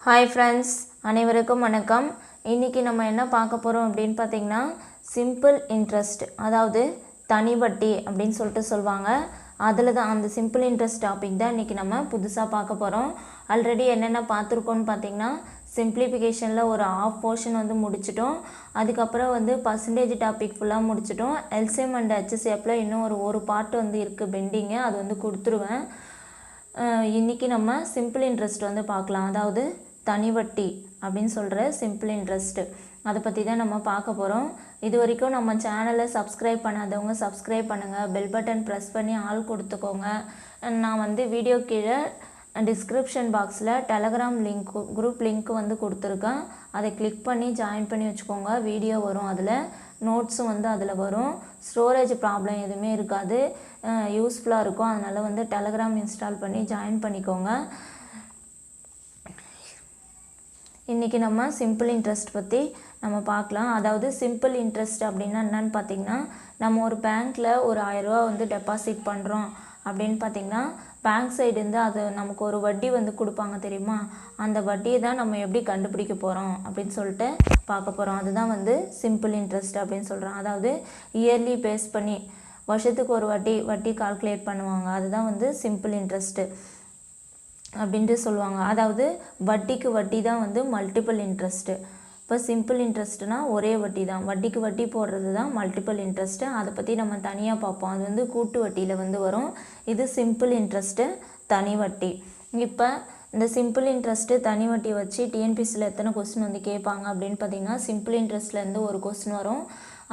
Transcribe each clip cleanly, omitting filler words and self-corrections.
Hi friends, அனைவருக்கும் வணக்கம். இன்றைக்கி நம்ம என்ன பார்க்க போகிறோம் அப்படின்னு பார்த்திங்கன்னா, சிம்பிள் இன்ட்ரெஸ்ட், அதாவது தனி வட்டி அப்படின்னு சொல்லுவாங்க. அதில் தான் அந்த சிம்பிள் இன்ட்ரெஸ்ட் டாபிக் தான் இன்றைக்கி நம்ம புதுசாக பார்க்க போகிறோம். ஆல்ரெடி என்னென்ன பார்த்துருக்கோன்னு பார்த்திங்கன்னா, சிம்பிளிஃபிகேஷனில் ஒரு ஆஃப் போர்ஷன் வந்து முடிச்சிட்டோம். அதுக்கப்புறம் வந்து பர்சன்டேஜ் டாபிக் ஃபுல்லாக முடிச்சிட்டோம். எல்சிஎம் அண்ட் ஹெச்சிஎஃப்பில் இன்னும் ஒரு பார்ட் வந்து இருக்குது பெண்டிங்கு, அது வந்து கொடுத்துருவேன். இன்றைக்கி நம்ம சிம்பிள் இன்ட்ரெஸ்ட் வந்து பார்க்கலாம். அதாவது தனி வட்டி அப்படின்னு சொல்கிற சிம்பிள் இன்ட்ரெஸ்ட்டு, அதை பற்றி தான் நம்ம பார்க்க போகிறோம். இது வரைக்கும் நம்ம சேனலை சப்ஸ்கிரைப் பண்ணாதவங்க சப்ஸ்கிரைப் பண்ணுங்கள், பெல் பட்டன் ப்ரெஸ் பண்ணி ஆல் கொடுத்துக்கோங்க. நான் வந்து வீடியோ கீழே டிஸ்கிரிப்ஷன் பாக்ஸில் டெலகிராம் லிங்க், குரூப் லிங்க் வந்து கொடுத்துருக்கேன். அதை கிளிக் பண்ணி ஜாயின் பண்ணி வச்சுக்கோங்க. வீடியோ வரும், அதில் நோட்ஸும் வந்து அதில் வரும். ஸ்டோரேஜ் ப்ராப்ளம் எதுவுமே இருக்காது, யூஸ்ஃபுல்லாக இருக்கும். அதனால் வந்து டெலகிராம் இன்ஸ்டால் பண்ணி ஜாயின் பண்ணிக்கோங்க. இன்றைக்கி நம்ம சிம்பிள் இன்ட்ரெஸ்ட் பற்றி நம்ம பார்க்கலாம். அதாவது சிம்பிள் இன்ட்ரெஸ்ட் அப்படின்னா என்னன்னு பார்த்திங்கன்னா, நம்ம ஒரு பேங்க்கில் ஒரு 1000 ரூபா வந்து டெபாசிட் பண்ணுறோம் அப்படின்னு பார்த்திங்கன்னா, பேங்க் சைடுலேருந்து அது நமக்கு ஒரு வட்டி வந்து கொடுப்பாங்க தெரியுமா, அந்த வட்டியை தான் நம்ம எப்படி கண்டுபிடிக்க போகிறோம் அப்படின்னு சொல்லிட்டு பார்க்க போகிறோம். அதுதான் வந்து சிம்பிள் இன்ட்ரெஸ்ட் அப்படின்னு சொல்கிறோம். அதாவது இயர்லி பேஸ் பண்ணி வருஷத்துக்கு ஒரு வட்டி கால்குலேட் பண்ணுவாங்க. அதுதான் வந்து சிம்பிள் இன்ட்ரெஸ்ட்டு அப்படின்ட்டு சொல்லுவாங்க. அதாவது வட்டிக்கு வட்டி தான் வந்து மல்டிபிள் இன்ட்ரெஸ்ட்டு. இப்போ சிம்பிள் இன்ட்ரெஸ்ட்னால் ஒரே வட்டி தான், வட்டிக்கு வட்டி போடுறது தான் மல்டிபிள் இன்ட்ரெஸ்ட்டு. அதை பற்றி நம்ம தனியாக பார்ப்போம். அது வந்து கூட்டு வட்டியில் வந்து வரும். இது சிம்பிள் இன்ட்ரெஸ்ட்டு, தனி வட்டி. இப்போ இந்த சிம்பிள் இன்ட்ரெஸ்ட்டு தனி வட்டி வச்சு டிஎன்பிசியில் எத்தனை கொஸ்டின் வந்து கேட்பாங்க அப்படின்னு பார்த்திங்கன்னா, சிம்பிள் இன்ட்ரெஸ்ட்லேருந்து ஒரு கொஸ்டின் வரும்.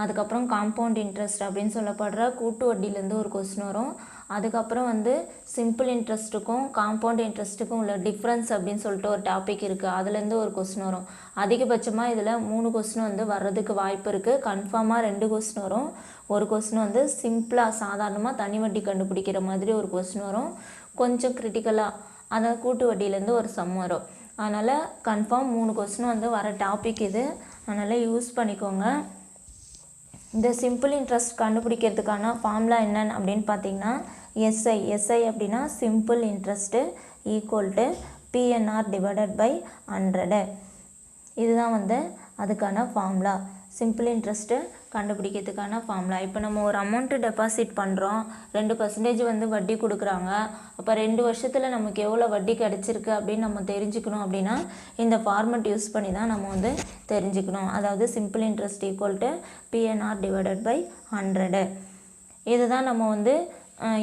அதுக்கப்புறம் காம்பவுண்ட் இன்ட்ரெஸ்ட் அப்படின்னு சொல்லப்படுற கூட்டு வட்டியிலேருந்து ஒரு கொஸ்டின் வரும். அதுக்கப்புறம் வந்து சிம்பிள் இன்ட்ரெஸ்ட்டுக்கும் காம்பவுண்ட் இன்ட்ரெஸ்ட்டுக்கும் உள்ள டிஃப்ரென்ஸ் அப்படின்னு சொல்லிட்டு ஒரு டாபிக் இருக்குது, அதுலேருந்து ஒரு கொஸ்டின் வரும். அதிகபட்சமாக இதில் 3 கொஸ்டின் வந்து வர்றதுக்கு வாய்ப்பு இருக்குது. கன்ஃபார்மாக 2 கொஸ்டின் வரும். ஒரு கொஸ்டின் வந்து சிம்பிளாக சாதாரணமாக தனி வட்டி கண்டுபிடிக்கிற மாதிரி ஒரு கொஸ்டின் வரும். கொஞ்சம் கிரிட்டிக்கலாக அதாவது கூட்டு வட்டியிலேருந்து ஒரு சம் வரும். அதனால் கன்ஃபார்ம் 3 கொஸ்டின் வந்து வர டாபிக் இது, அதனால் யூஸ் பண்ணிக்கோங்க. இந்த சிம்பிள் இன்ட்ரெஸ்ட் கண்டுபிடிக்கிறதுக்கான ஃபார்முலா என்னன்னு அப்படின்னு பார்த்தீங்கன்னா, எஸ்ஐ அப்படின்னா simple interest equal to PNR divided by 100. இதுதான் வந்து அதுக்கான ஃபார்முலா, சிம்பிள் இன்ட்ரெஸ்ட்டு கண்டுபிடிக்கிறதுக்கான ஃபார்முலா. இப்போ நம்ம ஒரு அமௌண்ட்டு டெபாசிட் பண்ணுறோம், 2% வந்து வட்டி கொடுக்குறாங்க. அப்போ 2 வருஷத்தில் நமக்கு எவ்வளோ வட்டி கிடச்சிருக்கு அப்படின்னு நம்ம தெரிஞ்சுக்கணும். அப்படின்னா இந்த ஃபார்மெட் யூஸ் பண்ணி தான் நம்ம வந்து தெரிஞ்சுக்கணும். அதாவது simple interest equal to PNR divided by 100. இதுதான் நம்ம வந்து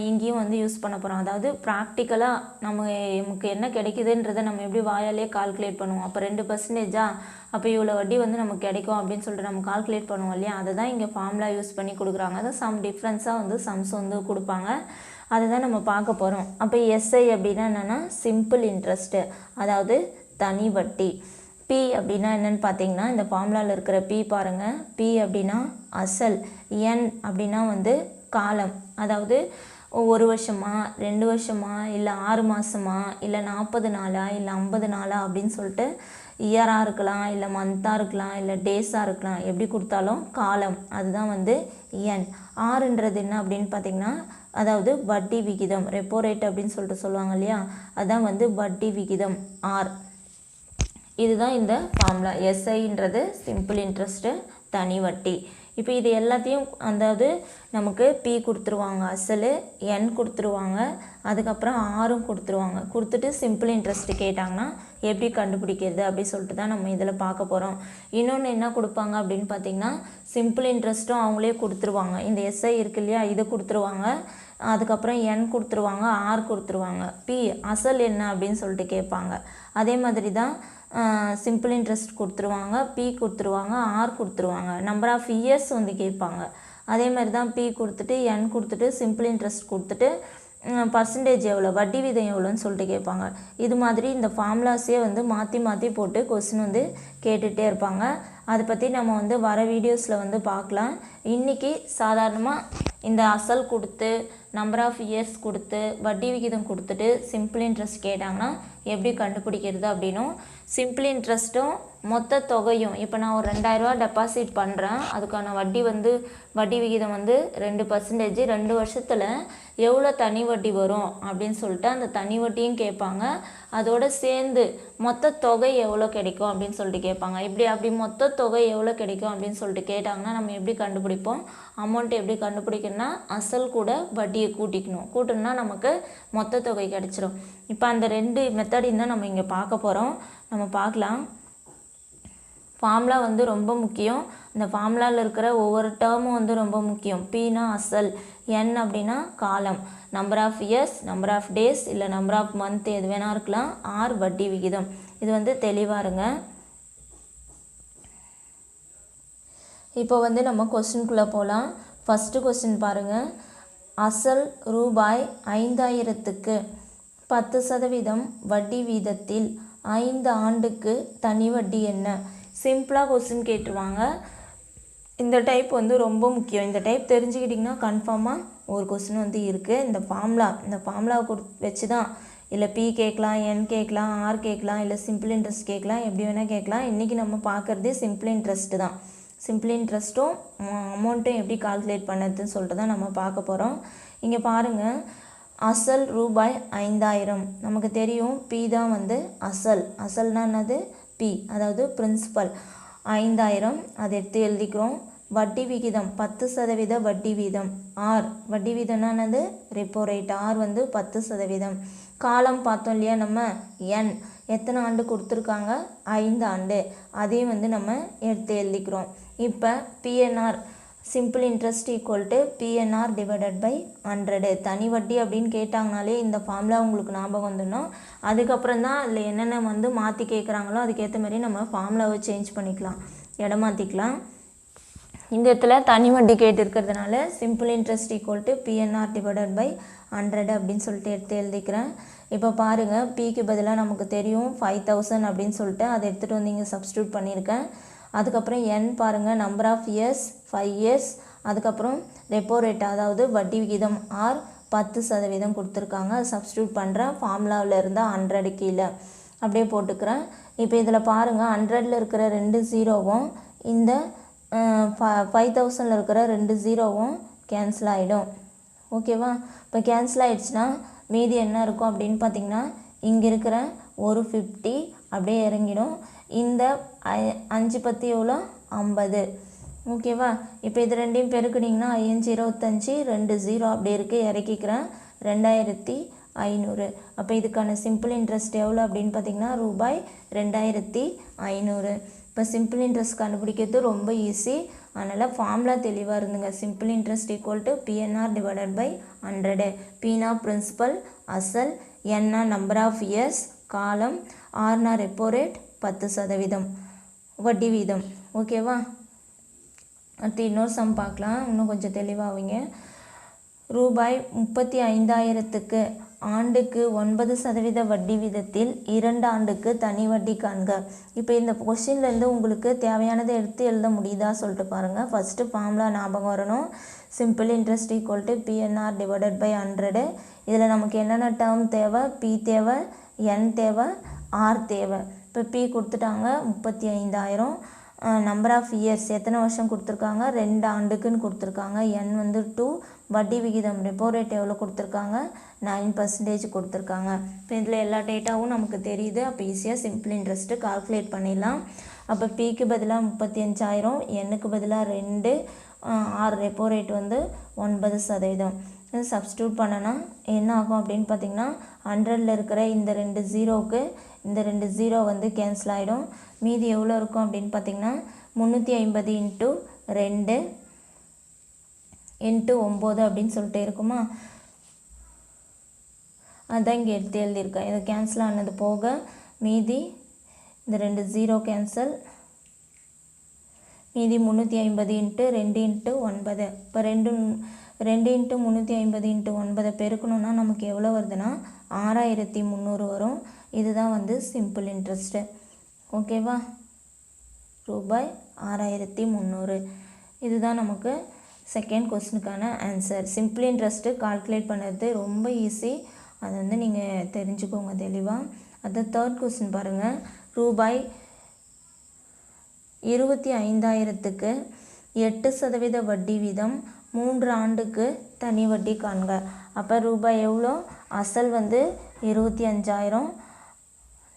இங்கேயும் வந்து யூஸ் பண்ண போகிறோம். அதாவது ப்ராக்டிக்கலாக நமக்கு என்ன கிடைக்குதுன்றதை நம்ம எப்படி வாயாலே கால்குலேட் பண்ணுவோம். அப்போ 2%, அப்போ இவ்வளோ வட்டி வந்து நமக்கு கிடைக்கும் அப்படின்னு சொல்லிட்டு நம்ம கால்குலேட் பண்ணுவோம் இல்லையா, அதை தான் இங்கே ஃபார்முலா யூஸ் பண்ணி கொடுக்குறாங்க. அது சம் டிஃப்ரென்ஸாக வந்து சம்ஸ் வந்து கொடுப்பாங்க, அதை தான் நம்ம பார்க்க போகிறோம். அப்போ எஸ்ஐ அப்படின்னா என்னென்னா சிம்பிள் இன்ட்ரெஸ்ட்டு, அதாவது தனி வட்டி. பி அப்படின்னா என்னென்னு பார்த்தீங்கன்னா, இந்த ஃபார்முலாவில் இருக்கிற பி பாருங்கள். பி அப்படின்னா அசல், என் அப்படின்னா வந்து காலம், அதாவது 1 வருஷமா 2 வருஷமா இல்லை 6 மாதமா இல்லை 40 நாளா இல்லை 50 நாளா அப்படின்னு சொல்லிட்டு இயராக இருக்கலாம், இல்லை மந்த்தாக இருக்கலாம், இல்லை டேஸாக இருக்கலாம், எப்படி கொடுத்தாலும் காலம், அதுதான் வந்து என். ஆறுன்றது என்ன அப்படின்னு பார்த்திங்கன்னா, அதாவது வட்டி விகிதம், ரெப்போ ரேட் அப்படின்னு சொல்லிட்டு சொல்லுவாங்க இல்லையா, அதுதான் வந்து வட்டி விகிதம் ஆர். இதுதான் இந்த ஃபார்முலா. எஸ்ஐன்றது சிம்பிள் இன்ட்ரெஸ்ட்டு, தனி வட்டி. இப்போ இது எல்லாத்தையும் அதாவது நமக்கு பி கொடுத்துருவாங்க, அசல் என் கொடுத்துருவாங்க, அதுக்கப்புறம் ஆறும் கொடுத்துருவாங்க. கொடுத்துட்டு சிம்பிள் இன்ட்ரெஸ்ட்டு கேட்டாங்கன்னா எப்படி கண்டுபிடிக்கிறது அப்படி சொல்லிட்டு தான் நம்ம இதில் பார்க்க போகிறோம். இன்னொன்று என்ன கொடுப்பாங்க அப்படின்னு பார்த்திங்கன்னா, சிம்பிள் இன்ட்ரெஸ்ட்டும் அவங்களே கொடுத்துருவாங்க. இந்த எஸ்ஐ இருக்கு இல்லையா, இதை கொடுத்துருவாங்க. அதுக்கப்புறம் என் கொடுத்துருவாங்க, ஆர் கொடுத்துருவாங்க. பி அசல் என்ன அப்படின்னு சொல்லிட்டு கேட்பாங்க. அதே மாதிரி தான் சிம்பிள் இன்ட்ரெஸ்ட் கொடுத்துருவாங்க, பி கொடுத்துருவாங்க, ஆர் கொடுத்துருவாங்க. நம்பர் ஆஃப் இயர்ஸ் வந்து கேட்பாங்க. அதே மாதிரி தான் பி கொடுத்துட்டு என் கொடுத்துட்டு சிம்பிள் இன்ட்ரெஸ்ட் கொடுத்துட்டு பர்சன்டேஜ் எவ்வளோ, வட்டி வீதம் எவ்வளோன்னு சொல்லிட்டு கேட்பாங்க. இது மாதிரி இந்த ஃபார்முலாஸே வந்து மாற்றி போட்டு கொஸ்டின் வந்து கேட்டுகிட்டே இருப்பாங்க. அதை பற்றி நம்ம வந்து வர வீடியோஸில் வந்து பார்க்கலாம். இன்றைக்கி சாதாரணமாக இந்த அசல் கொடுத்து நம்பர் ஆஃப் இயர்ஸ் கொடுத்து வட்டி விகிதம் கொடுத்துட்டு சிம்பிள் இன்ட்ரெஸ்ட் கேட்டாங்கன்னா எப்படி கண்டுபிடிக்கிறது அப்படின்னும், சிம்பிள் இன்ட்ரெஸ்ட்டும் மொத்த தொகையும் இப்போ நான் ஒரு 2000 ரூபா டெபாசிட் பண்ணுறேன், அதுக்கான வட்டி விகிதம் வந்து 2%, 2 வருஷத்தில் எவ்வளோ தனி வட்டி வரும் அப்படின்னு சொல்லிட்டு அந்த தனி வட்டியும் கேட்பாங்க. அதோடு சேர்ந்து மொத்த தொகை எவ்வளோ கிடைக்கும் அப்படின்னு சொல்லிட்டு கேட்பாங்க. அப்படி மொத்த தொகை எவ்வளோ கிடைக்கும் அப்படின்னு சொல்லிட்டு கேட்டாங்கன்னா நம்ம எப்படி கண்டுபிடிப்போம்? அமௌண்ட் எப்படி கண்டுபிடிக்கணும்னா அசல் கூட வட்டியை கூட்டணும்னா நமக்கு மொத்த தொகை கிடச்சிரும். இப்போ அந்த 2 மெத்தடையும் தான் நம்ம இங்கே பார்க்க போகிறோம். நம்ம பார்க்கலாம். ஃபார்முலா வந்து ரொம்ப முக்கியம். இந்த ஃபார்முலாவில் இருக்கிற ஒவ்வொரு டேர்மும் வந்து ரொம்ப முக்கியம். Pனா அசல், N அப்படின்னா காலம், number of years, number of days இல்லை நம்பர் ஆஃப் மந்த் எது வேணா இருக்கலாம், R வட்டி விகிதம். இது வந்து தெளிவாக இருங்க. இப்போ வந்து நம்ம கொஸ்டின்குள்ளே போகலாம். ஃபஸ்ட்டு கொஸ்டின் பாருங்கள். அசல் ரூபாய் 5000க்கு 10% வட்டி வீதத்தில் 5 ஆண்டுக்கு தனி வட்டி என்ன? சிம்பிளாக கொஸ்டின் கேட்டுருவாங்க. இந்த டைப் வந்து ரொம்ப முக்கியம். இந்த டைப் தெரிஞ்சுக்கிட்டிங்கன்னா கன்ஃபார்மாக ஒரு கொஸ்டின் வந்து இருக்குது. இந்த ஃபார்முலாவை வச்சு தான் இல்லை P கேட்கலாம், N கேட்கலாம், R கேட்கலாம், இல்லை சிம்பிள் இன்ட்ரெஸ்ட் கேட்கலாம், எப்படி வேணால் கேட்கலாம். இன்றைக்கி நம்ம பார்க்குறதே சிம்பிள் இன்ட்ரெஸ்ட்டு தான். சிம்பிள் இன்ட்ரெஸ்ட்டும் அமௌண்ட்டும் எப்படி கால்குலேட் பண்ணுறதுன்னு சொல்லிட்டு தான் நம்ம பார்க்க போகிறோம். இங்கே பாருங்கள், அசல் ரூபாய் 5000. நமக்கு தெரியும் P தான் வந்து அசல்னா என்னது? P, அதாவது பிரின்சிபல். 5000 அதை எடுத்து எழுதிக்கிறோம். வட்டி விகிதம் 10% வட்டி வீதம். R வட்டி வீதம்னா என்னது? Repo rate. R வந்து 10%. காலம் பார்த்தோம் இல்லையா நம்ம? N எத்தனை ஆண்டு கொடுத்துருக்காங்க? 5 ஆண்டு. அதையும் வந்து நம்ம எடுத்து எழுதிக்கிறோம். இப்போ PNR simple interest equal to PNR divided by 100. தனி வட்டி அப்படின்னு கேட்டாங்கனாலே இந்த ஃபார்முலா உங்களுக்கு ஞாபகம் வந்துடணும். அதுக்கப்புறம் தான் அதில் என்னென்ன வந்து மாற்றி கேட்குறாங்களோ அதுக்கேற்ற மாதிரி நம்ம ஃபார்முலாவை சேஞ்ச் பண்ணிக்கலாம், இடம் மாற்றிக்கலாம். இந்த இடத்துல தனி வட்டி கேட்டிருக்கிறதுனால simple interest equal to PNR divided by 100 அப்படின்னு சொல்லிட்டு எடுத்து எழுதிக்கிறேன். இப்போ பாருங்கள், Pக்கு பதிலாக நமக்கு தெரியும் 5000 அப்படின்னு சொல்லிட்டு அதை எடுத்துகிட்டு வந்து இங்கே சப்ஸ்டியூட் பண்ணியிருக்கேன். அதுக்கப்புறம் N பாருங்கள், நம்பர் ஆஃப் இயர்ஸ் 5 இயர்ஸ். அதுக்கப்புறம் ரெப்போ ரேட் அதாவது வட்டி விகிதம் R 10% கொடுத்துருக்காங்க. அது சப்ஸ்டியூட் பண்ணுறேன். ஃபார்முலாவில் இருந்தால் 100 கீழே அப்படியே போட்டுக்கிறேன். இப்போ இதில் பாருங்கள், 100ல் இருக்கிற 2 ஜீரோவும் இந்த 5000ல் இருக்கிற 2 ஜீரோவும் கேன்சல் ஆகிடும். ஓகேவா? இப்போ கேன்சல் ஆகிடுச்சுன்னா மீதி என்ன இருக்கும் அப்படின்னு பார்த்திங்கன்னா இங்கே இருக்கிற ஒரு 50 அப்படியே இறங்கிடும். இந்த 5 10 எவ்வளோ? 50. ஓகேவா? இப்போ இது ரெண்டையும் பெருக்குனிங்கன்னா 5 25, 2 0 அப்படி இருக்குது, இறக்கிக்கிறேன். 2500. அப்போ இதுக்கான சிம்பிள் இன்ட்ரெஸ்ட் எவ்வளோ அப்படின்னு பார்த்திங்கன்னா ரூபாய் 2500. இப்போ சிம்பிள் இன்ட்ரெஸ்ட் கண்டுபிடிக்கிறது ரொம்ப ஈஸி. அதனால் ஃபார்முலா தெளிவாக இருந்துங்க. Simple interest equal to PNR divided by 100. Pனா பிரின்சிபல் அசல், Nனா நம்பர் ஆஃப் இயர்ஸ் காலம், Rனா ரெப்போ ரேட் 10% வட்டி வீதம். ஓகேவா? அடுத்து இன்னொரு சம் பார்க்கலாம், இன்னும் கொஞ்சம் தெளிவாகுங்க. ரூபாய் 35,000க்கு ஆண்டுக்கு 9% வட்டி வீதத்தில் 2 ஆண்டுக்கு தனி வட்டி காண்க. இப்போ இந்த கொஸ்டின்லேருந்து உங்களுக்கு தேவையானதை எடுத்து எழுத முடியுதா சொல்லிட்டு பாருங்கள். ஃபஸ்ட்டு ஃபார்முலா ஞாபகம் வரணும். Simple interest equal to PNR divided by 100. இதில் நமக்கு என்னென்ன டேர்ம் தேவை? P தேவை, N தேவை, R தேவை. இப்போ P கொடுத்துட்டாங்க 35,000. நம்பர் ஆஃப் இயர்ஸ் எத்தனை வருஷம் கொடுத்துருக்காங்க? 2 ஆண்டுக்குன்னு கொடுத்துருக்காங்க. N வந்து 2. வட்டி விகிதம் ரெப்போ ரேட் எவ்வளோ கொடுத்துருக்காங்க? 9% கொடுத்துருக்காங்க. இப்போ இதில் எல்லா டேட்டாவும் நமக்கு தெரியுது. அப்போ ஈஸியாக சிம்பிள் இன்ட்ரெஸ்ட்டு கால்குலேட் பண்ணிடலாம். அப்போ Pக்கு பதிலாக 35,000, Nக்கு பதிலாக 2, R ரெப்போ ரேட் வந்து 9%. சப்ஸ்டியூட் பண்ணனா என்ன ஆகும் அப்படின்னு பார்த்திங்கன்னா 100ல் இருக்கிற இந்த 2 ஜீரோவுக்கு இந்த 2 ஜீரோ வந்து கேன்சல் ஆகிடும். மீதி எவ்வளோ இருக்கும் அப்படின்னு பார்த்திங்கன்னா 350 இன்ட்டு 2 இன்ட்டு 9 அப்படின்னு சொல்லிட்டு இருக்குமா? அதுதான் இங்கே எடுத்து எழுதியிருக்கேன். இது கேன்சல் ஆனது போக மீதி இந்த 2 ஜீரோ கேன்சல், மீதி 350 இன்ட்டு 2 இன்ட்டு 9. இப்போ 2 இன்ட்டு 350 இன்ட்டு 9 பெருக்கணுன்னா நமக்கு எவ்வளோ வருதுன்னா 6300 வரும். இதுதான் வந்து சிம்பிள் இன்ட்ரெஸ்ட்டு. ஓகேவா? ரூபாய் 6300. இதுதான் நமக்கு செகண்ட் கொஸ்டினுக்கான ஆன்சர். சிம்பிள் இன்ட்ரெஸ்ட்டு கால்குலேட் பண்ணுறது ரொம்ப ஈஸி, அதை வந்து நீங்கள் தெரிஞ்சுக்கோங்க தெளிவாக. அது தேர்ட் கொஸ்டின் பாருங்கள். ரூபாய் 25,000க்கு 8% வட்டி வீதம் 3 ஆண்டுக்கு தனி வட்டி காண்க. அப்போ ரூபாய் எவ்வளோ? அசல் வந்து 25,000,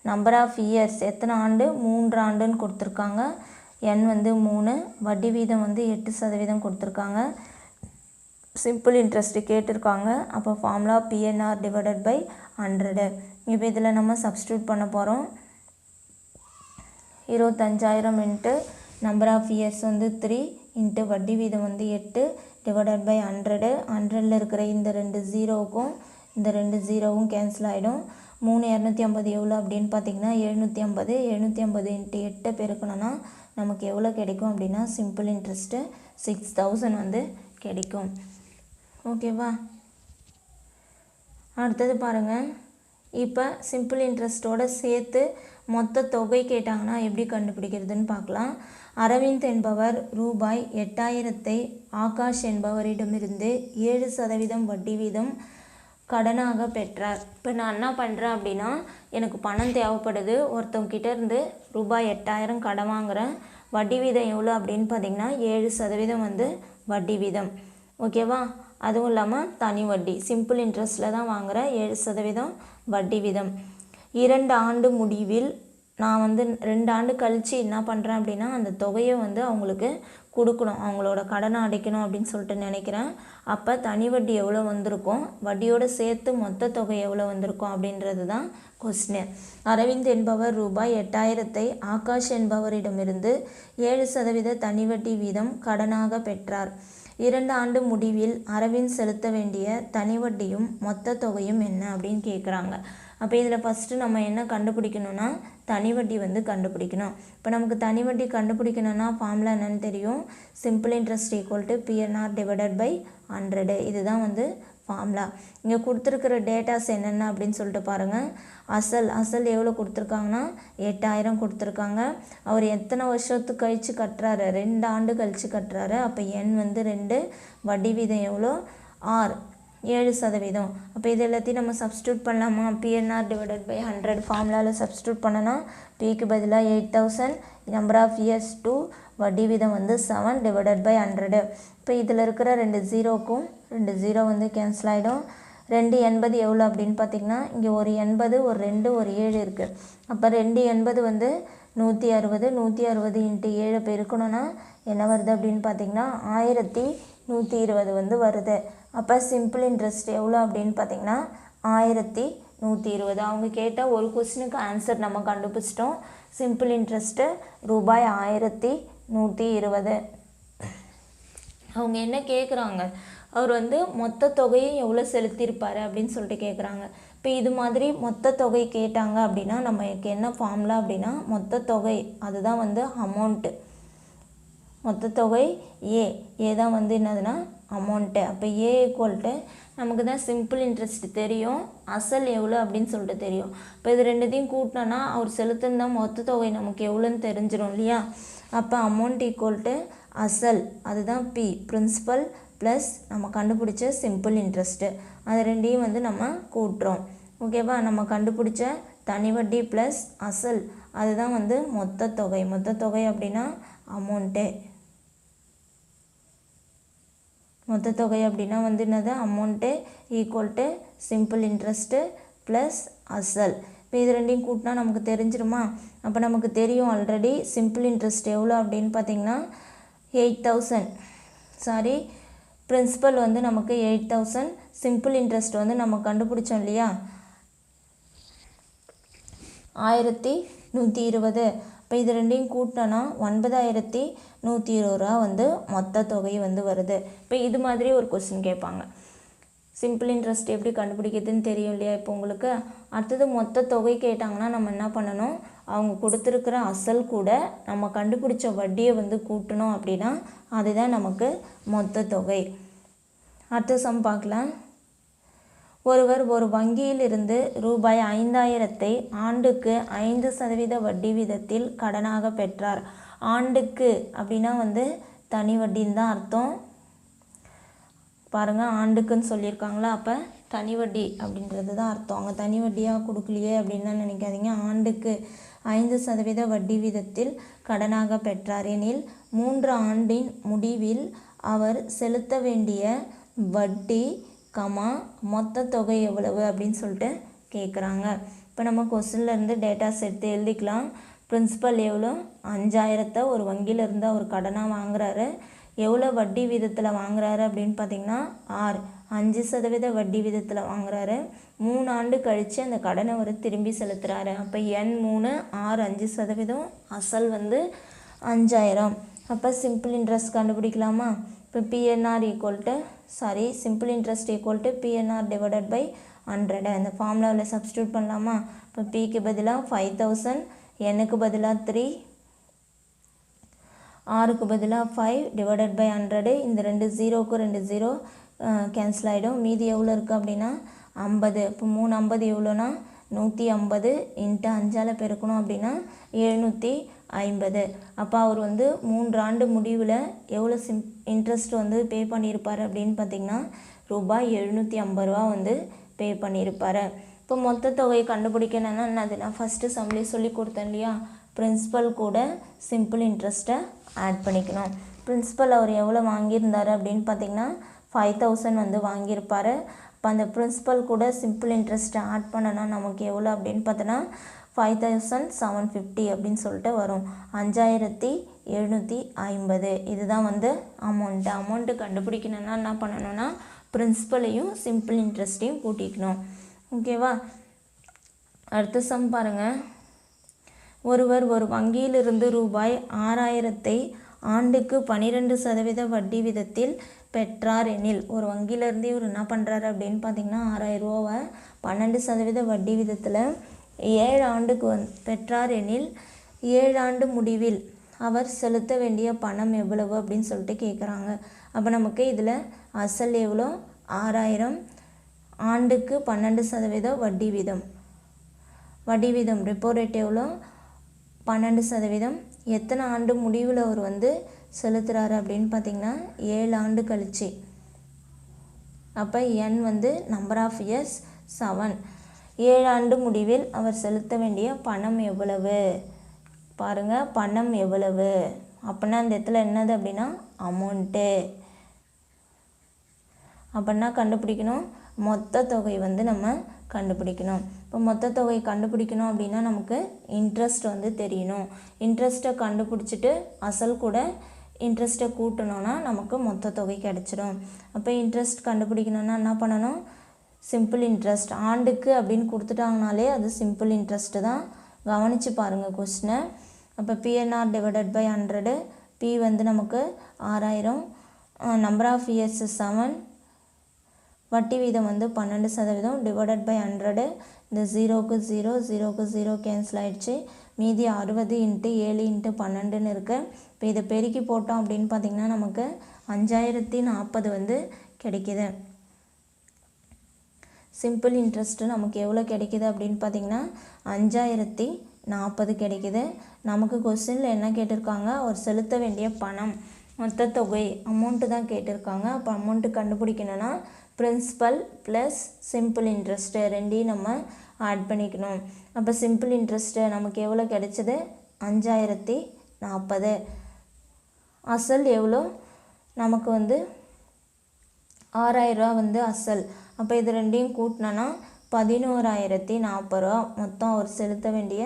நம்பர் ஆஃப் இயர்ஸ் எத்தனை ஆண்டு? 3 ஆண்டுன்னு கொடுத்துருக்காங்க. என் வந்து 3, வட்டி வீதம் வந்து 8% கொடுத்துருக்காங்க. சிம்பிள் இன்ட்ரெஸ்ட்டு கேட்டிருக்காங்க. அப்போ ஃபார்முலா பிஎன்ஆர் டிவைடட் பை 100. இப்போ இதில் நம்ம சப்ஸ்டியூட் பண்ண போகிறோம். 25,000 இன்ட்டு நம்பர் ஆஃப் இயர்ஸ் வந்து 3 இன்ட்டு வட்டி வீதம் வந்து 8 டிவைடட் பை 100. 100ல் இருக்கிற இந்த 2 ஜீரோவுக்கும் இந்த 2 ஜீரோவும் கேன்சல் ஆகிடும். 3,250 எவ்வளோ அப்படின்னு பார்த்தீங்கன்னா 750. 750 இன்ட்டு 8 பெருக்கணும்னா நமக்கு எவ்வளோ கிடைக்கும் அப்படின்னா சிம்பிள் இன்ட்ரெஸ்ட்டு 6,000 வந்து கிடைக்கும். ஓகேவா? அடுத்தது பாருங்கள். இப்போ சிம்பிள் இன்ட்ரெஸ்ட்டோடு சேர்த்து மொத்த தொகை கேட்டாங்கன்னா எப்படி கண்டுபிடிக்கிறதுன்னு பார்க்கலாம். அரவிந்த் என்பவர் ரூபாய் 8,000 ஆகாஷ் என்பவரிடமிருந்து 7% வட்டி வீதம் கடனாக பெற்றார். இப்போ நான் என்ன பண்ணுறேன் அப்படின்னா, எனக்கு பணம் தேவைப்படுது, ஒருத்தவங்கிட்ட இருந்து ரூபாய் 8,000 கடன் வாங்குகிறேன். வட்டி வீதம் எவ்வளோ அப்படின்னு பார்த்தீங்கன்னா 7% வந்து வட்டி வீதம். ஓகேவா? அதுவும் இல்லாமல் தனி வட்டி சிம்பிள் இன்ட்ரெஸ்ட்டில் தான் வாங்குகிறேன். 7% வட்டி வீதம். 2 ஆண்டு முடிவில் நான் வந்து 2 ஆண்டு கழித்து என்ன பண்ணுறேன் அப்படின்னா அந்த தொகையை வந்து அவங்களுக்கு கொடுக்கணும், அவங்களோட கடனை அடைக்கணும் அப்படின்னு சொல்லிட்டு நினைக்கிறேன். அப்போ தனி வட்டி எவ்வளோ வந்திருக்கும், வட்டியோடு சேர்த்து மொத்த தொகை எவ்வளோ வந்திருக்கும் அப்படின்றது தான் கொஸ்டின். அரவிந்த் என்பவர் ரூபாய் 8,000 ஆகாஷ் என்பவரிடமிருந்து 7% தனி வட்டி வீதம் கடனாக பெற்றார். 2 ஆண்டு முடிவில் அரவிந்த் செலுத்த வேண்டிய தனி வட்டியும் மொத்த தொகையும் என்ன அப்படின்னு கேட்குறாங்க. அப்போ இதில் ஃபஸ்ட்டு நம்ம என்ன கண்டுபிடிக்கணும்னா தனி வட்டி வந்து கண்டுபிடிக்கணும். இப்போ நமக்கு தனி வட்டி கண்டுபிடிக்கணும்னா ஃபார்முலா என்னன்னு தெரியும். Simple interest equal to PNR divided by 100. இதுதான் வந்து ஃபார்முலா. இங்கே கொடுத்துருக்கிற டேட்டாஸ் என்னென்ன அப்படின்னு சொல்லிட்டு பாருங்கள். அசல் எவ்வளோ கொடுத்துருக்காங்கன்னா 8,000 கொடுத்துருக்காங்க. அவர் எத்தனை வருஷத்துக்கு கழித்து கட்டுறாரு? 2 ஆண்டு கழித்து கட்டுறாரு. அப்போ என் வந்து 2, வட்டி வீதம் எவ்வளோ? 7%. அப்போ இது எல்லாத்தையும் நம்ம சப்ஸ்டியூட் பண்ணலாமா? பிஎன்ஆர் டிவைடட் பை 100 ஃபார்முலாவில் சப்ஸ்டியூட் பண்ணனா பிக்கு பதிலாக 8,000, நம்பர் ஆஃப் இயர்ஸ் 2, வட்டி வீதம் வந்து 7 டிவைடட் பை 100. இப்போ இதில் இருக்கிற 2 ஜீரோக்கும் 2 ஜீரோ வந்து கேன்சல் ஆகிடும். 280 எவ்வளோ அப்படின்னு பார்த்தீங்கன்னா இங்கே ஒரு 80, ஒரு 2, ஒரு 7 இருக்குது. அப்போ 280 வந்து 160. 160 இன்ட்டு 7 பெருக்கணும்னா என்ன வருது அப்படின்னு பார்த்தீங்கன்னா 1,120 வந்து வருது. அப்போ சிம்பிள் இன்ட்ரெஸ்ட் எவ்வளோ அப்படின்னு பார்த்தீங்கன்னா 1,120. அவங்க கேட்டால் ஒரு கொஸ்டினுக்கு ஆன்சர் நம்ம கண்டுபிடிச்சிட்டோம். சிம்பிள் இன்ட்ரெஸ்ட்டு ரூபாய் 1,120. அவங்க என்ன கேட்குறாங்க, அவர் வந்து மொத்த தொகையை எவ்வளோ செலுத்தியிருப்பார் அப்படின்னு சொல்லிட்டு கேட்குறாங்க. இப்போ இது மாதிரி மொத்த தொகை கேட்டாங்க அப்படின்னா நமக்கு என்ன ஃபார்முலா அப்படின்னா மொத்த தொகை அதுதான் வந்து அமௌண்ட்டு. மொத்த தொகை ஏ தான் வந்து என்னதுன்னா அமௌண்ட்டு. அப்போ ஏ ஈக்குவல்ட்டு நமக்கு தான் சிம்பிள் இன்ட்ரெஸ்ட் தெரியும், அசல் எவ்வளோ அப்படின்னு சொல்லிட்டு தெரியும். இப்போ இது ரெண்டுத்தையும் கூட்டினோன்னா அவர் செலுத்தினா மொத்த தொகை நமக்கு எவ்வளோன்னு தெரிஞ்சிடும் இல்லையா? அப்போ அமௌண்ட் ஈக்குவல்ட்டு அசல் அதுதான் பி, பிரின்சிபல் ப்ளஸ் நம்ம கண்டுபிடிச்ச சிம்பிள் இன்ட்ரெஸ்ட்டு. அது ரெண்டையும் வந்து நம்ம கூட்டுறோம். ஓகேவா? நம்ம கண்டுபிடிச்ச தனி வட்டி ப்ளஸ் அசல் அதுதான் வந்து மொத்த தொகை. மொத்த தொகை அப்படின்னா அமௌண்ட்டு. மொத்த தொகை அப்படின்னா வந்து என்னது amount equal to simple interest plus அசல். இப்போ இது ரெண்டையும் கூட்டினா நமக்கு தெரிஞ்சிருமா? அப்போ நமக்கு தெரியும் ஆல்ரெடி சிம்பிள் இன்ட்ரெஸ்ட் எவ்வளோ அப்படின்னு பார்த்தீங்கன்னா 8,000. சாரி, பிரின்சிபல் வந்து நமக்கு 8,000, சிம்பிள் இன்ட்ரெஸ்ட் வந்து நம்ம கண்டுபிடிச்சோம் இல்லையா 1,120. இப்போ இது ரெண்டையும் கூட்டினோன்னா 9,120 ரூபா வந்து மொத்த தொகை வந்து வருது. இப்போ இது மாதிரி ஒரு கொஸ்டின் கேட்பாங்க. சிம்பிள் இன்ட்ரெஸ்ட் எப்படி கண்டுபிடிக்கிறதுன்னு தெரியும் இல்லையா இப்போ உங்களுக்கு? அடுத்தது மொத்த தொகை கேட்டாங்கன்னா நம்ம என்ன பண்ணணும், அவங்க கொடுத்துருக்கிற அசல் கூட நம்ம கண்டுபிடிச்ச வட்டியை வந்து கூட்டணும் அப்படின்னா அதுதான் நமக்கு மொத்த தொகை. அடுத்த சம் பார்க்கலாம். ஒருவர் ஒரு வங்கியிலிருந்து ரூபாய் 5,000 ஆண்டுக்கு 5% வட்டி வீதத்தில் கடனாக பெற்றார். ஆண்டுக்கு அப்படின்னா வந்து தனி வட்டின்னு தான் அர்த்தம். பாருங்கள் ஆண்டுக்குன்னு சொல்லியிருக்காங்களா, அப்போ தனி வட்டி அப்படின்றது தான் அர்த்தம். அவங்க தனி வட்டியாக கொடுக்கலையே அப்படின்லாம் நினைக்காதீங்க. ஆண்டுக்கு 5% வட்டி வீதத்தில் கடனாக பெற்றார் எனில் 3 ஆண்டின் முடிவில் அவர் செலுத்த வேண்டிய வட்டி மொத்த தொகை எவ்வளவு அப்படின்னு சொல்லிட்டு கேட்குறாங்க. இப்போ நம்ம கொஸ்டின்லேருந்து டேட்டாஸ் எடுத்து எழுதிக்கலாம். பிரின்சிபல் எவ்வளோ, 5000 ஒரு வங்கியிலேருந்து அவர் கடனாக வாங்குறாரு. எவ்வளோ வட்டி வீதத்தில் வாங்குறாரு அப்படின்னு பார்த்திங்கன்னா 5% வட்டி வீதத்தில் வாங்குறாரு. 3 ஆண்டு கழித்து அந்த கடனை அவர் திரும்பி செலுத்துகிறாரு. அப்போ N3 5%, அசல் 5000. அப்போ சிம்பிள் இன்ட்ரெஸ்ட் கண்டுபிடிக்கலாமா? இப்போ PNR simple interest equal to PNR divided by 100. அந்த ஃபார்முலாவில் சப்ஸ்டியூட் பண்ணலாமா? இப்போ Pக்கு பதிலாக 5000, Nக்கு பதிலாக 3, Rக்கு பதிலாக 5 டிவைடட் பை 100. இந்த 2 0க்கு 2 0 கேன்சல் ஆகிடும். மீதி எவ்வளோ இருக்குது அப்படின்னா 50. இப்போ 350 எவ்வளோனா 150 இன்ட்டு 5ஆல் பெருக்கணும் அப்படின்னா 750. அப்போ அவர் 3 ஆண்டு முடிவில் எவ்வளோ இன்ட்ரெஸ்ட் பே பண்ணியிருப்பார் அப்படின்னு பார்த்திங்கன்னா ரூபாய் 750 பே பண்ணியிருப்பார். இப்போ மொத்த தொகையை கண்டுபிடிக்கணும்னா என்னது, நான் ஃபஸ்ட்டு சம்லேயே சொல்லி கொடுத்தேன் இல்லையா, பிரின்சிபல் கூட சிம்பிள் இன்ட்ரெஸ்ட்டை ஆட் பண்ணிக்கணும். பிரின்சிபல் அவர் எவ்வளோ வாங்கியிருந்தார் அப்படின்னு பார்த்திங்கன்னா 5000 வாங்கியிருப்பார். இப்போ அந்த பிரின்சிபல் கூட சிம்பிள் இன்ட்ரெஸ்ட்டை ஆட் பண்ணனா நமக்கு எவ்வளோ அப்படின்னு பார்த்தோன்னா 5750 அப்படின்னு சொல்லிட்டு வரும். 5750. இதுதான் அமௌண்ட்டு கண்டுபிடிக்கணும்னா என்ன பண்ணணும்னா பிரின்சிபலையும் சிம்பிள் இன்ட்ரெஸ்ட்டையும் கூட்டிக்கணும். ஓகேவா? அடுத்த சம் பாருங்கள். ஒருவர் ஒரு வங்கியிலிருந்து ரூபாய் 6000 ஆண்டுக்கு 12% வட்டி விதத்தில் பெற்றார் எனில், ஒரு வங்கியிலேருந்து இவர் என்ன பண்ணுறாரு அப்படின்னு பார்த்தீங்கன்னா 6000 ரூபாவை 12% வட்டி விதத்தில் 7 ஆண்டுக்கு பெற்றார் எனில் 7 ஆண்டு முடிவில் அவர் செலுத்த வேண்டிய பணம் எவ்வளவு அப்படின்னு சொல்லிட்டு கேட்குறாங்க. அப்போ நமக்கு இதில் அசல் எவ்வளோ 6000, ஆண்டுக்கு 12% வட்டி வீதம் ரெப்போ ரேட் எவ்வளோ 12%. எத்தனை ஆண்டு முடிவில் அவர் செலுத்துகிறாரு அப்படின்னு பார்த்திங்கன்னா 7 ஆண்டு கழிச்சு. அப்போ N நம்பர் ஆஃப் இயர்ஸ் 7. 7 ஆண்டு முடிவில் அவர் செலுத்த வேண்டிய பணம் எவ்வளவு பாருங்கள், பணம் எவ்வளவு அப்படின்னா அந்த இடத்துல என்னது அப்படின்னா அமௌண்ட்டு. அப்படின்னா கண்டுபிடிக்கணும், மொத்த தொகை நம்ம கண்டுபிடிக்கணும். இப்போ மொத்த தொகை கண்டுபிடிக்கணும் அப்படின்னா நமக்கு இன்ட்ரெஸ்ட் தெரியணும். இன்ட்ரெஸ்ட்டை கண்டுபிடிச்சிட்டு அசல் கூட இன்ட்ரெஸ்ட்டை கூட்டணும்னா நமக்கு மொத்த தொகை கிடச்சிடும். அப்போ இன்ட்ரெஸ்ட் கண்டுபிடிக்கணும்னா என்ன பண்ணணும், சிம்பிள் இன்ட்ரெஸ்ட் ஆண்டுக்கு அப்படின்னு கொடுத்துட்டாங்கனாலே அது சிம்பிள் இன்ட்ரெஸ்ட்டு தான். கவனித்து பாருங்கள் கொஸ்டினை. அப்போ PNR டிவைடட் பை 100. P நமக்கு 6000, நம்பர் ஆஃப் இயர்ஸ் 7, வட்டி வீதம் 12% டிவைடட் பை 100. இந்த 0க்கு 0 0க்கு 0 கேன்சல் ஆகிடுச்சு. மீதி 60 இன்ட்டு 7 இன்ட்டு 12ன்னு இருக்குது. இப்போ இதை பெருக்கி போட்டோம் அப்படின்னு பார்த்திங்கன்னா நமக்கு 5040 கிடைக்கிது. சிம்பிள் இன்ட்ரெஸ்ட்டு நமக்கு எவ்வளோ கிடைக்கிது அப்படின்னு பார்த்திங்கன்னா 5040 கிடைக்கிது. நமக்கு கொஸ்டினில் என்ன கேட்டிருக்காங்க, அவர் செலுத்த வேண்டிய பணம் மொத்த தொகை அமௌண்ட்டு தான் கேட்டிருக்காங்க. அப்போ அமௌண்ட்டு கண்டுபிடிக்கணும்னா பிரின்சிபல் ப்ளஸ் சிம்பிள் இன்ட்ரெஸ்ட்டு ரெண்டையும் நம்ம ஆட் பண்ணிக்கணும். அப்போ சிம்பிள் இன்ட்ரெஸ்ட்டு நமக்கு எவ்வளோ கிடைச்சது 5040. அசல் எவ்வளோ நமக்கு 6000 ரூபா அசல். அப்போ இது ரெண்டையும் கூட்டினோன்னா 11040 ரூபா மொத்தம் அவர் செலுத்த வேண்டிய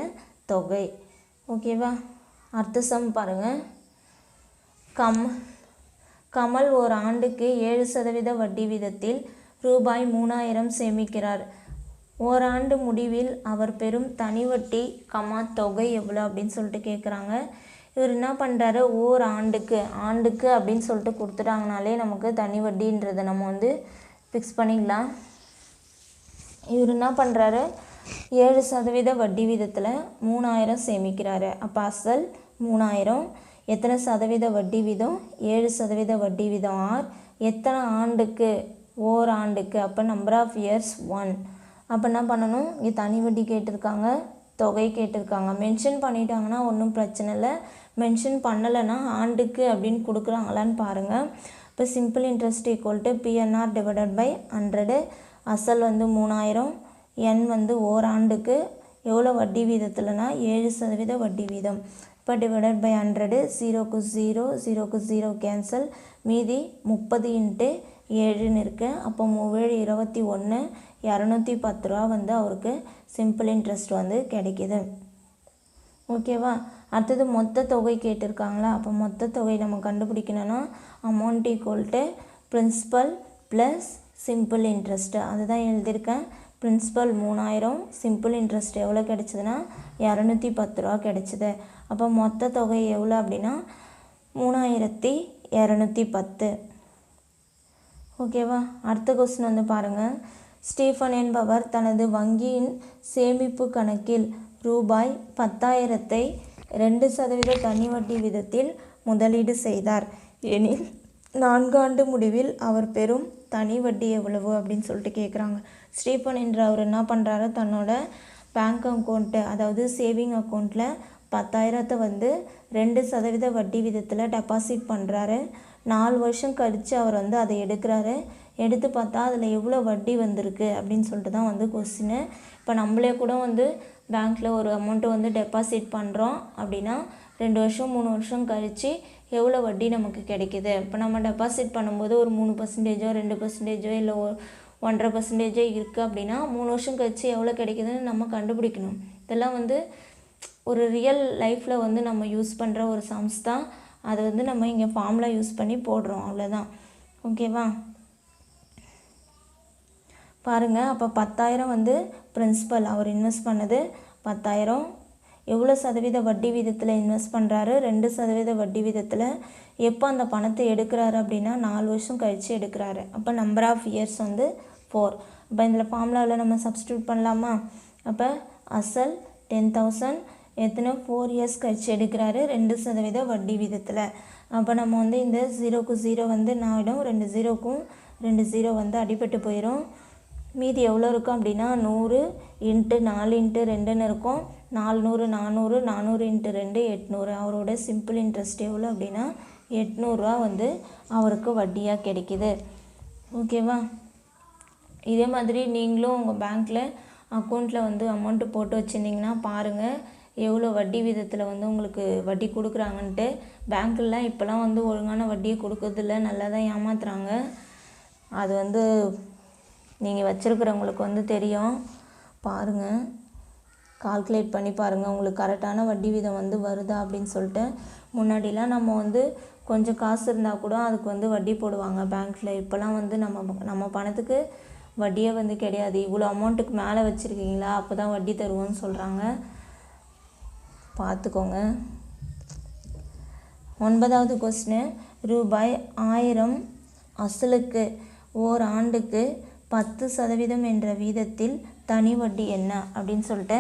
தொகை. ஓகேவா? அடுத்த சம் பாருங்கள். கமல் ஒரு ஆண்டுக்கு 7% வட்டி வீதத்தில் ரூபாய் 3000 சேமிக்கிறார். ஓராண்டு முடிவில் அவர் பெறும் தனி வட்டி தொகை எவ்வளோ அப்படின்னு சொல்லிட்டு கேட்குறாங்க. இவர் என்ன பண்ணுறாரு, ஆண்டுக்கு அப்படின்னு சொல்லிட்டு கொடுத்துட்டாங்கனாலே நமக்கு தனி வட்டின்றதை நம்ம ஃபிக்ஸ் பண்ணிக்கலாம். இவர் என்ன பண்ணுறாரு, 7% வட்டி வீதத்தில் 3000 சேமிக்கிறாரு. அப்போ அசல் 3000, எத்தனை சதவீத வட்டி வீதம் 7% வட்டி வீதம் ஆர், எத்தனை ஆண்டுக்கு ஓராண்டுக்கு, அப்போ நம்பர் ஆஃப் இயர்ஸ் 1. அப்போ என்ன பண்ணணும், இங்கே தனி வட்டி கேட்டிருக்காங்க, தொகை கேட்டிருக்காங்க. மென்ஷன் பண்ணிட்டாங்கன்னா ஒன்றும் பிரச்சனை இல்லை, மென்ஷன் பண்ணலைன்னா ஆண்டுக்கு அப்படின்னு கொடுக்குறாங்களான்னு பாருங்கள். இப்போ இப்போ simple interest equal to PNR divided by 100. அசல் வந்து 3000, என் வந்து ஓராண்டுக்கு எவ்வளோ வட்டி வீதத்தில்னா 7% வட்டி வீதம். இப்போ டிவைடட் பை 100, 0க்கு 0, 0க்கு 0 கேன்சல், மீதி 30 × 7ன்னு இருக்குது. அப்போ 7 21, 210 ரூபா வந்து அவருக்கு சிம்பிள் இன்ட்ரெஸ்ட் வந்து கிடைக்கிது. ஓகேவா? அடுத்தது மொத்த தொகை கேட்டிருக்காங்களா? அப்போ மொத்த தொகை நம்ம கண்டுபிடிக்கணும்னா amount equal to principal plus simple interest. அதுதான் எழுதியிருக்கேன். பிரின்சிபல் 3000, சிம்பிள் இன்ட்ரெஸ்ட் எவ்வளோ கிடச்சிதுன்னா 210 ரூபா கிடச்சிது. அப்போ மொத்த தொகை எவ்வளோ அப்படின்னா 3210. ஓகேவா? அடுத்த கொஸ்டின் வந்து பாருங்கள். ஸ்டீஃபன் என்பவர் தனது வங்கியின் சேமிப்பு கணக்கில் ரூபாய் 10,000ஐ 2% தனி வட்டி விதத்தில் முதலீடு செய்தார் எனில் 4 ஆண்டு முடிவில் அவர் பெறும் தனி வட்டி எவ்வளவு அப்படின்னு சொல்லிட்டு கேட்குறாங்க. ஸ்டீஃபன் என்ற அவர் என்ன பண்ணுறாரு, தன்னோட பேங்க் அக்கௌண்ட்டு அதாவது சேவிங் அக்கௌண்ட்டில் 10,000 வந்து 2% வட்டி விதத்தில் டெபாசிட் பண்ணுறாரு. 4 வருஷம் கழித்து அவர் வந்து அதை எடுக்கிறாரு. எடுத்து பார்த்தா அதில் எவ்வளோ வட்டி வந்திருக்கு அப்படின்னு சொல்லிட்டு தான் வந்து கொஸ்டின். இப்போ நம்மளே கூட வந்து பேங்க்கில் ஒரு அமௌண்ட்டு வந்து டெபாசிட் பண்ணுறோம் அப்படின்னா 2 வருஷம் 3 வருஷம் கழித்து எவ்வளோ வட்டி நமக்கு கிடைக்கிது. இப்போ நம்ம டெபாசிட் பண்ணும்போது ஒரு 3%, 2% இல்லை 1.5% இருக்குது அப்படின்னா 3 வருஷம் கழித்து எவ்வளோ கிடைக்கிதுன்னு நம்ம கண்டுபிடிக்கணும். இதெல்லாம் வந்து ஒரு ரியல் லைஃப்பில் வந்து நம்ம யூஸ் பண்ணுற ஒரு சம்ஸ் தான். அது வந்து நம்ம இங்கே ஃபார்முலா யூஸ் பண்ணி போடுறோம், அவ்வளோதான். ஓகேவா? பாருங்கள். அப்போ 10,000 வந்து பிரின்சிபல் அவர் இன்வெஸ்ட் பண்ணது 10,000. எவ்வளோ சதவீத வட்டி வீதத்தில் இன்வெஸ்ட் பண்ணுறாரு? 2% வட்டி வீதத்தில். எப்போ அந்த பணத்தை எடுக்கிறாரு அப்படின்னா 4 வருஷம் கழித்து எடுக்கிறாரு. அப்போ நம்பர் ஆஃப் இயர்ஸ் வந்து 4. அப்போ இதில் ஃபார்முலாவில் நம்ம சப்ஸ்டியூட் பண்ணலாமா? அப்போ அசல் 10,000 எத்தனை 4 இயர்ஸ் கழிச்சு எடுக்கிறாரு 2% வட்டி வீதத்தில். அப்போ நம்ம வந்து இந்த 0க்கு 0 வந்து நாயிடும், 2 0க்கும் 2 0 வந்து அடிபட்டு போயிடும். மீதி எவ்வளோ இருக்கும் அப்படின்னா 100 × 4 × 2ன்னு இருக்கும். 400 400 400 × 2 800. அவரோட சிம்பிள் இன்ட்ரெஸ்ட் எவ்வளோ அப்படின்னா 800 ரூபா வந்து அவருக்கு வட்டியாக கிடைக்கிது. ஓகேவா? இதே மாதிரி நீங்களும் உங்கள் பேங்க்கில் அக்கௌண்ட்டில் வந்து அமௌண்ட்டு போட்டு வச்சுருந்தீங்கன்னா பாருங்கள் எவ்வளோ வட்டி விதத்தில் வந்து உங்களுக்கு வட்டி கொடுக்குறாங்கன்ட்டு. பேங்க்கில்லாம் இப்போலாம் வந்து ஒழுங்கான வட்டியை கொடுக்கறதில்ல, நல்லா தான் ஏமாத்துறாங்க. அது வந்து நீங்கள் வச்சுருக்கிறவங்களுக்கு வந்து தெரியும். பாருங்கள், கால்குலேட் பண்ணி பாருங்கள் உங்களுக்கு கரெக்டான வட்டி வீதம் வந்து வருதா அப்படின்னு சொல்லிட்டு. முன்னாடிலாம் நம்ம வந்து கொஞ்சம் காசு இருந்தால் கூட அதுக்கு வந்து வட்டி போடுவாங்க பேங்க்கில். இப்போலாம் வந்து நம்ம பணத்துக்கு வட்டியே வந்து கிடையாது. இவ்வளோ அமௌண்ட்டுக்கு மேலே வச்சுருக்கீங்களா அப்போ தான் வட்டி தருவோன்னு சொல்கிறாங்க, பார்த்துக்கோங்க. 9வது கொஸ்டின். ரூபாய் 1000 அசலுக்கு ஓர் ஆண்டுக்கு 10% என்ற வீதத்தில் தனி வட்டி என்ன அப்படின்னு சொல்லிட்டு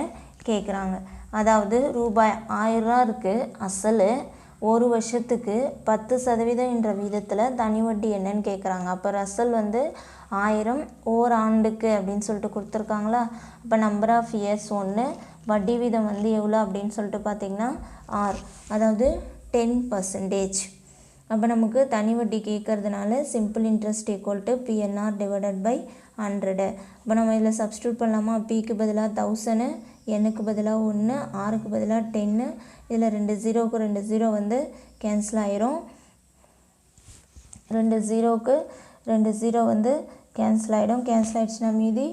கேட்குறாங்க. அதாவது ரூபாய் 1000 ரூபா இருக்குது அசல், ஒரு வருஷத்துக்கு 10% என்ற வீதத்தில் தனி வட்டி என்னன்னு கேட்குறாங்க. அப்போ அசல் வந்து 1000 ஓர் ஆண்டுக்கு அப்படின்னு சொல்லிட்டு கொடுத்துருக்காங்களா. அப்போ நம்பர் ஆஃப் இயர்ஸ் 1, வட்டி வீதம் வந்து எவ்வளோ அப்படின்னு சொல்லிட்டு பார்த்திங்கன்னா R, அதாவது 10%. அப்போ நமக்கு தனி வட்டி கேட்கறதுனால simple interest equal to PNR divided by 100. இப்போ நம்ம இதில் சப்ஸ்டியூட் பண்ணலாமா? Pக்கு பதிலாக 1000, Nக்கு பதிலாக 1, Rக்கு பதிலாக 10. இதில் 2 0க்கு 2 0 வந்து கேன்சல் ஆயிரும். 2 0க்கு 2 0 வந்து கேன்சல் ஆகிடும். கேன்சல் ஆகிடுச்சுன்னா மீதி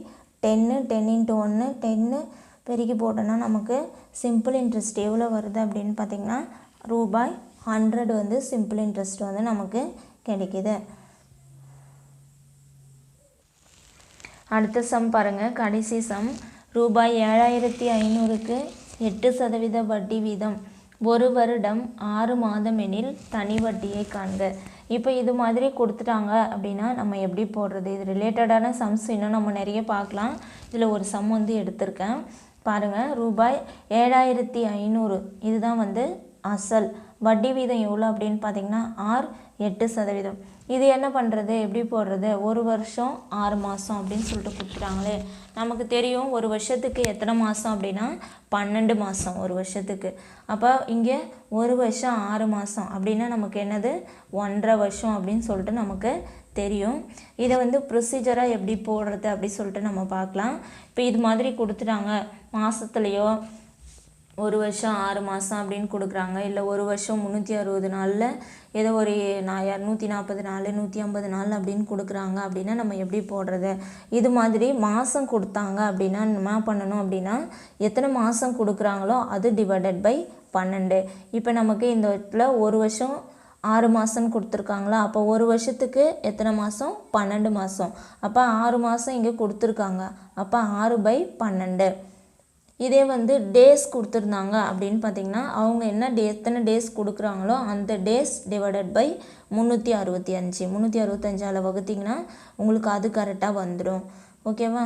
10 10 × 1 10 பெருக்கி போட்டோன்னா நமக்கு சிம்பிள் இன்ட்ரெஸ்ட் எவ்வளோ வருது அப்படின்னு பார்த்திங்கன்னா ரூபாய் 100 வந்து சிம்பிள் இன்ட்ரெஸ்ட் வந்து நமக்கு கிடைக்கிது. அடுத்த சம் பாருங்கள், கடைசி சம். ரூபாய் 7500க்கு 8% வட்டி வீதம், ஒரு வருடம் 6 மாதம் எனில் தனி வட்டியை காண்க. இப்போ இது மாதிரி கொடுத்துட்டாங்க அப்படின்னா நம்ம எப்படி போடுறது? இது ரிலேட்டடான சம்ஸ் இன்னும் நம்ம நிறைய பார்க்கலாம். இதில் ஒரு சம் வந்து எடுத்திருக்கேன் பாருங்கள். ரூபாய் 7500 இதுதான் வந்து அசல். வட்டி வீதம் எவ்வளோ அப்படின்னு பார்த்தீங்கன்னா ஆர் 8%. இது என்ன பண்ணுறது, எப்படி போடுறது, ஒரு வருஷம் 6 மாதம் அப்படின்னு சொல்லிட்டு கொடுத்துட்டாங்களே. நமக்கு தெரியும் ஒரு வருஷத்துக்கு எத்தனை மாதம் அப்படின்னா 12 மாதம் ஒரு வருஷத்துக்கு. அப்போ இங்கே ஒரு வருஷம் 6 மாதம் அப்படின்னா நமக்கு என்னது 1.5 வருஷம் அப்படின்னு சொல்லிட்டு நமக்கு தெரியும். இதை வந்து ப்ரொசீஜராக எப்படி போடுறது அப்படி சொல்லிட்டு நம்ம பார்க்கலாம். இப்போ இது மாதிரி கொடுத்துட்டாங்க, மாதத்துலேயோ ஒரு வருஷம் 6 மாதம் அப்படின்னு கொடுக்குறாங்க, இல்லை ஒரு வருஷம் 360 நாளில் ஏதோ ஒரு 140 நாள் 150 நாள் அப்படின்னு கொடுக்குறாங்க அப்படின்னா நம்ம எப்படி போடுறது. இது மாதிரி மாதம் கொடுத்தாங்க அப்படின்னா என்ன பண்ணணும் அப்படின்னா எத்தனை மாதம் கொடுக்குறாங்களோ அது டிவைடட் பை 12. இப்போ நமக்கு இந்த இடத்துல ஒரு வருஷம் 6 மாதம்னு கொடுத்துருக்காங்களா, அப்போ ஒரு வருஷத்துக்கு எத்தனை மாதம் 12 மாதம். அப்போ 6 மாதம் இங்கே கொடுத்துருக்காங்க, அப்போ 6/12. இதே வந்து டேஸ் கொடுத்துருந்தாங்க அப்படின்னு பார்த்திங்கன்னா அவங்க என்ன எத்தனை டேஸ் கொடுக்குறாங்களோ அந்த டேஸ் டிவைடட் பை 365. 365ஆல் வகுத்திங்கன்னா உங்களுக்கு அது கரெக்டாக வந்துடும். ஓகேவா.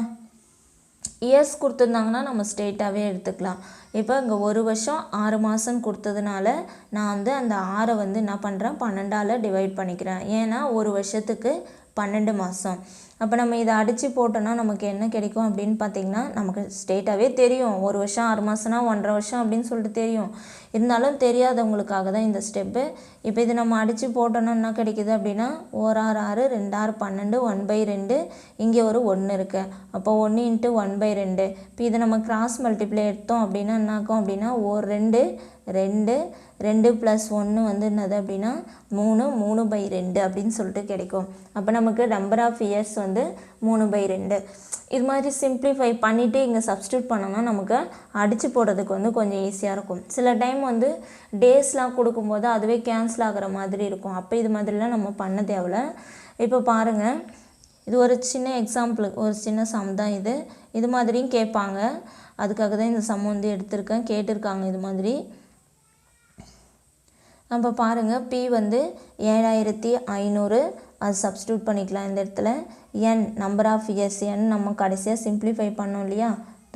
இயர்ஸ் கொடுத்துருந்தாங்கன்னா நம்ம ஸ்ட்ரெயிட்டாகவே எடுத்துக்கலாம். இப்போ இங்கே ஒரு வருஷம் 6 மாதம் கொடுத்ததுனால நான் வந்து அந்த 6 வந்து என்ன பண்ணுறேன் 12ஆல் டிவைட் பண்ணிக்கிறேன். ஏன்னா ஒரு வருஷத்துக்கு 12 மாதம். அப்போ நம்ம இதை அடித்து போட்டோன்னா நமக்கு என்ன கிடைக்கும் அப்படின்னு பார்த்திங்கன்னா நமக்கு ஸ்ட்ரெயிட்டாகவே தெரியும் ஒரு வருஷம் 6 மாதம்னா 1.5 வருஷம் அப்படின்னு சொல்லிட்டு தெரியும். இருந்தாலும் தெரியாதவங்களுக்காக தான் இந்த ஸ்டெப்பு. இப்போ இது நம்ம அடித்து போட்டோன்னா என்ன கிடைக்குது அப்படின்னா 1 6 6 2 6 12 1/2. இங்கே ஒரு 1 இருக்குது, அப்போ 1 × 1/2. இப்போ இதை நம்ம கிராஸ் மல்டிப்ளை எடுத்தோம் அப்படின்னா என்னாக்கும் அப்படின்னா 2 2 2 + 1 வந்து என்னது அப்படின்னா 3 3/2 அப்படின்னு சொல்லிட்டு கிடைக்கும். அப்போ நமக்கு நம்பர் ஆஃப் இயர்ஸ் வந்து 3/2. இது மாதிரி சிம்ப்ளிஃபை பண்ணிவிட்டு இங்கே சப்ஸ்டியூட் பண்ணோம்னா நமக்கு அடித்து போடுறதுக்கு வந்து கொஞ்சம் ஈஸியாக இருக்கும். சில டைம் வந்து டேஸ்லாம் கொடுக்கும்போது அதுவே கேன்சல் ஆகிற மாதிரி இருக்கும். அப்போ இது மாதிரிலாம் நம்ம பண்ண தேவையில்ல. இப்போ பாருங்கள், இது ஒரு சின்ன எக்ஸாம்பிள், ஒரு சின்ன சம் தான் இது. இது மாதிரியும் கேட்பாங்க, அதுக்காக தான் இந்த சம் வந்து எடுத்திருக்கேன். கேட்டிருக்காங்க இது மாதிரி. நம்ம பாருங்கள், பி வந்து 7500, அது சப்ஸ்டியூட் பண்ணிக்கலாம் இந்த இடத்துல. என் நம்பர் ஆஃப் இயர்ஸ், என் நம்ம கடைசியாக சிம்ப்ளிஃபை பண்ணோம் இல்லையா,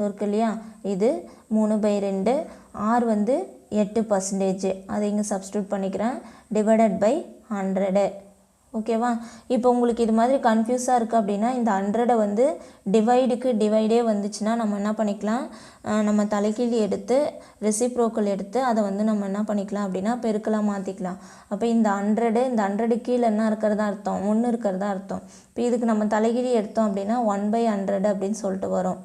இருக்கு இல்லையா, இது 3/2. ஆர் வந்து 8%, அதை இங்கே சப்ஸ்டியூட் பண்ணிக்கிறேன். Divided by 100. ஓகேவா. இப்போ உங்களுக்கு இது மாதிரி கன்ஃபியூஸாக இருக்குது அப்படின்னா இந்த 100 வந்து டிவைடுக்கு டிவைடே வந்துச்சுன்னா நம்ம என்ன பண்ணிக்கலாம், நம்ம தலைகீழ் எடுத்து ரெசிப்ரோக்கல் எடுத்து அதை வந்து நம்ம என்ன பண்ணிக்கலாம் அப்படின்னா பெருக்கலாக மாற்றிக்கலாம். அப்போ இந்த 100 இந்த 100 கீழே என்ன இருக்கிறதா அர்த்தம் 1 இருக்கிறதா அர்த்தம். இப்போ இதுக்கு நம்ம தலைகீழ் எடுத்தோம் அப்படின்னா 1/100 அப்படின்னு சொல்லிட்டு வரும்.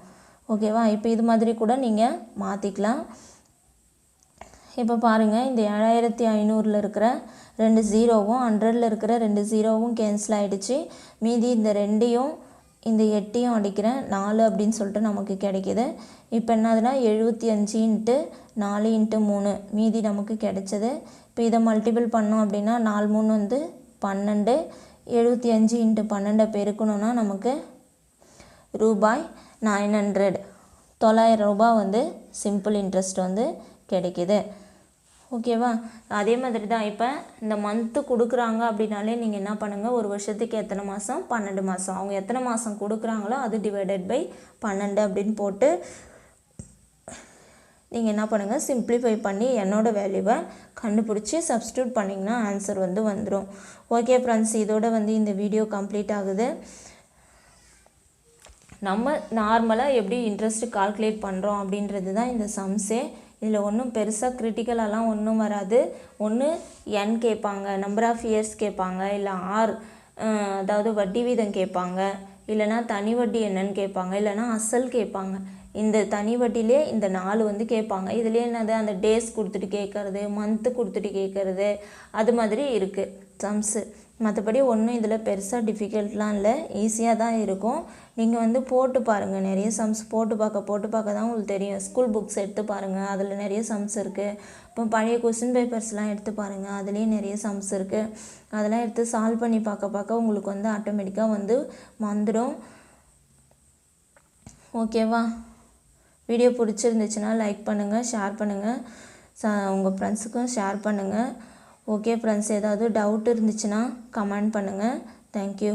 ஓகேவா. இப்போ இது மாதிரி கூட நீங்கள் மாற்றிக்கலாம். இப்போ பாருங்கள், இந்த 7500 இருக்கிற 2 0வும் 100ல் இருக்கிற 2 0வும் கேன்சல் ஆகிடுச்சு. மீதி இந்த 2ஐயும் இந்த 8ஐயும் அடிக்கிறேன் 4 அப்படின்னு சொல்லிட்டு நமக்கு கிடைக்கிது. இப்போ என்னதுன்னா 75 × 4 × 3 மீதி நமக்கு கிடைச்சது. இப்போ இதை மல்டிபிள் பண்ணோம் அப்படின்னா 4 3 வந்து 12. 75 × 12 பெருக்கணும்னா நமக்கு ரூபாய் 900 900 வந்து சிம்பிள் இன்ட்ரெஸ்ட் வந்து கிடைக்கிது. ஓகேவா. அதே மாதிரி தான் இப்போ இந்த மந்த்து கொடுக்குறாங்க அப்படின்னாலே நீங்கள் என்ன பண்ணுங்கள், ஒரு வருஷத்துக்கு எத்தனை மாதம் 12 மாதம், அவங்க எத்தனை மாதம் கொடுக்குறாங்களோ அது டிவைடட் பை 12 அப்படின்னு போட்டு நீங்கள் என்ன பண்ணுங்கள் சிம்ப்ளிஃபை பண்ணி என்னோடய வேல்யூவை கண்டுபிடிச்சி சப்ஸ்டியூட் பண்ணிங்கன்னா ஆன்சர் வந்து வந்துடும். ஓகே ஃப்ரெண்ட்ஸ், இதோட வந்து இந்த வீடியோ கம்ப்ளீட் ஆகுது. நம்ம நார்மலாக எப்படி இன்ட்ரெஸ்ட் கால்குலேட் பண்ணுறோம் அப்படின்றது தான் இந்த சம்ஸே. இதில் ஒன்றும் பெருசாக கிரிட்டிக்கலெல்லாம் ஒன்றும் வராது. ஒன்று என் கேட்பாங்க, நம்பர் ஆஃப் இயர்ஸ் கேட்பாங்க, இல்லை ஆர் அதாவது வட்டி வீதம் கேட்பாங்க, இல்லைனா தனி வட்டி என்னன்னு கேட்பாங்க, இல்லைனா அசல் கேட்பாங்க. இந்த தனி வட்டிலே இந்த 4 வந்து கேட்பாங்க. இதுலேயே என்னது அந்த டேஸ் கொடுத்துட்டு கேட்குறது, மந்த்து கொடுத்துட்டு கேட்குறது, அது மாதிரி இருக்குது சம்ஸு. மற்றபடி ஒன்றும் இதில் பெருசாக டிஃபிகல்ட்லாம் இல்லை, ஈஸியாக தான் இருக்கும். நீங்கள் வந்து போட்டு பாருங்கள், நிறைய சம்ஸ் போட்டு பார்க்க தான் உங்களுக்கு தெரியும். ஸ்கூல் புக்ஸ் எடுத்து பாருங்கள், அதில் நிறைய சம்ஸ் இருக்குது. இப்போ பழைய கொஸ்டின் பேப்பர்ஸ்லாம் எடுத்து பாருங்கள், அதுலேயும் நிறைய சம்ஸ் இருக்குது. அதெல்லாம் எடுத்து சால்வ் பண்ணி பார்க்க உங்களுக்கு வந்து ஆட்டோமேட்டிக்காக வந்து வந்துடும். ஓகேவா. வீடியோ பிடிச்சிருந்துச்சுன்னா லைக் பண்ணுங்கள், ஷேர் பண்ணுங்கள், உங்கள் ஃப்ரெண்ட்ஸுக்கும் ஷேர் பண்ணுங்கள். ஓகே ஃப்ரெண்ட்ஸ், ஏதாவது டவுட் இருந்துச்சுன்னா கமெண்ட் பண்ணுங்கள். தேங்க்யூ.